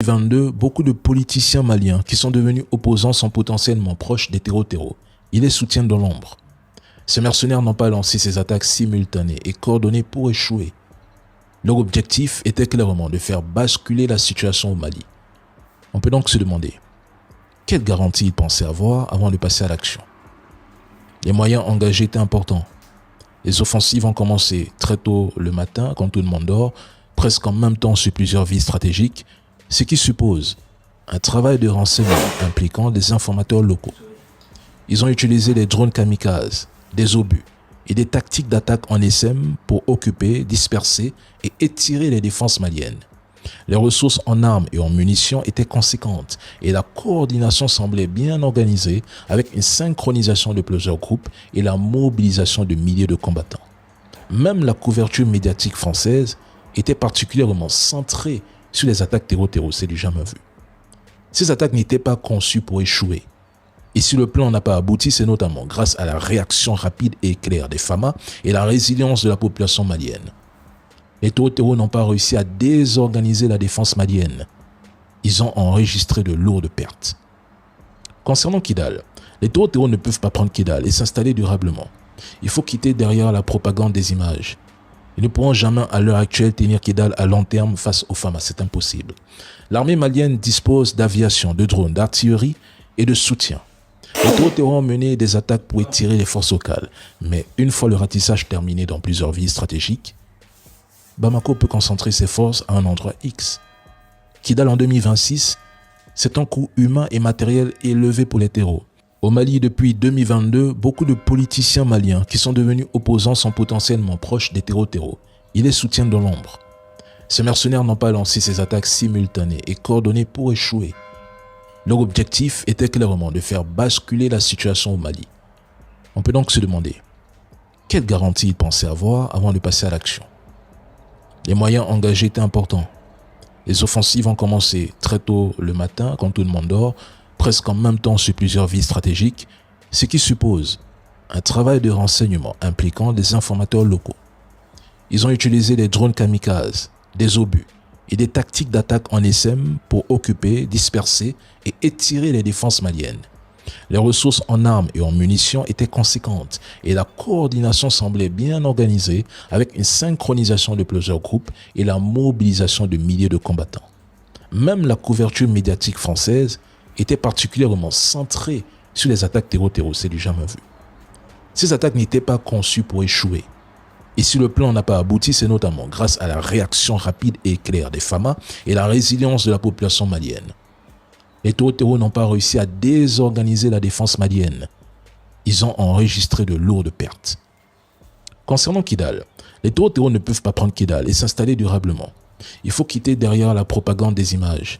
2022, beaucoup de politiciens maliens qui sont devenus opposants sont potentiellement proches des terreaux. Ils les soutiennent dans l'ombre. Ces mercenaires n'ont pas lancé ces attaques simultanées et coordonnées pour échouer. Leur objectif était clairement de faire basculer la situation au Mali. On peut donc se demander, quelle garantie ils pensaient avoir avant de passer à l'action? Les moyens engagés étaient importants. Les offensives ont commencé très tôt le matin, quand tout le monde dort, presque en même temps sur plusieurs villes stratégiques, ce qui suppose un travail de renseignement impliquant des informateurs locaux. Ils ont utilisé des drones kamikazes, des obus et des tactiques d'attaque en SM pour occuper, disperser et étirer les défenses maliennes. Les ressources en armes et en munitions étaient conséquentes et la coordination semblait bien organisée avec une synchronisation de plusieurs groupes et la mobilisation de milliers de combattants. Même la couverture médiatique française était particulièrement centrée sur les attaques terreau, c'est du jamais vu. Ces attaques n'étaient pas conçues pour échouer. Et si le plan n'a pas abouti, c'est notamment grâce à la réaction rapide et claire des FAMA et la résilience de la population malienne. Les terreaux n'ont pas réussi à désorganiser la défense malienne. Ils ont enregistré de lourdes pertes. Concernant Kidal, les terreaux ne peuvent pas prendre Kidal et s'installer durablement. Il faut quitter derrière la propagande des images. Ils ne pourront jamais à l'heure actuelle tenir Kidal à long terme face aux FAMA, c'est impossible. L'armée malienne dispose d'aviation, de drones, d'artillerie et de soutien. Les terreaux ont mené des attaques pour étirer les forces locales, mais une fois le ratissage terminé dans plusieurs villes stratégiques, Bamako peut concentrer ses forces à un endroit X. Kidal en 2026, c'est un coût humain et matériel élevé pour les terreaux. Au Mali, depuis 2022, beaucoup de politiciens maliens qui sont devenus opposants sont potentiellement proches des terreaux. Ils les soutiennent dans l'ombre. Ces mercenaires n'ont pas lancé ces attaques simultanées et coordonnées pour échouer. Leur objectif était clairement de faire basculer la situation au Mali. On peut donc se demander, quelle garantie ils pensaient avoir avant de passer à l'action? Les moyens engagés étaient importants. Les offensives ont commencé très tôt le matin, quand tout le monde dort, presque en même temps sur plusieurs villes stratégiques, ce qui suppose un travail de renseignement impliquant des informateurs locaux. Ils ont utilisé des drones kamikazes, des obus et des tactiques d'attaque en SM pour occuper, disperser et étirer les défenses maliennes. Les ressources en armes et en munitions étaient conséquentes et la coordination semblait bien organisée avec une synchronisation de plusieurs groupes et la mobilisation de milliers de combattants. Même la couverture médiatique française était particulièrement centrée sur les attaques terreau, c'est du jamais vu. Ces attaques n'étaient pas conçues pour échouer. Et si le plan n'a pas abouti, c'est notamment grâce à la réaction rapide et claire des FAMA et la résilience de la population malienne. Les terreaux n'ont pas réussi à désorganiser la défense malienne. Ils ont enregistré de lourdes pertes. Concernant Kidal, les terreaux ne peuvent pas prendre Kidal et s'installer durablement. Il faut quitter derrière la propagande des images.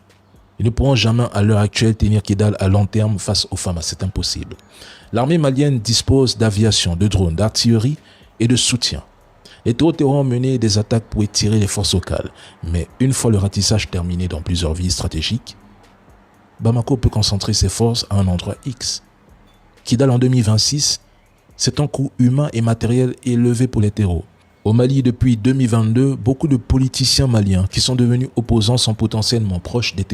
Ils ne pourront jamais à l'heure actuelle tenir Kidal à long terme face aux FAMA, c'est impossible. L'armée malienne dispose d'aviation, de drones, d'artillerie et de soutien. Les terreaux ont mené des attaques pour étirer les forces locales, mais une fois le ratissage terminé dans plusieurs villes stratégiques, Bamako peut concentrer ses forces à un endroit X. Kidal en 2026, c'est un coût humain et matériel élevé pour les terreaux. Au Mali, depuis 2022, beaucoup de politiciens maliens qui sont devenus opposants sont potentiellement proches des terreaux.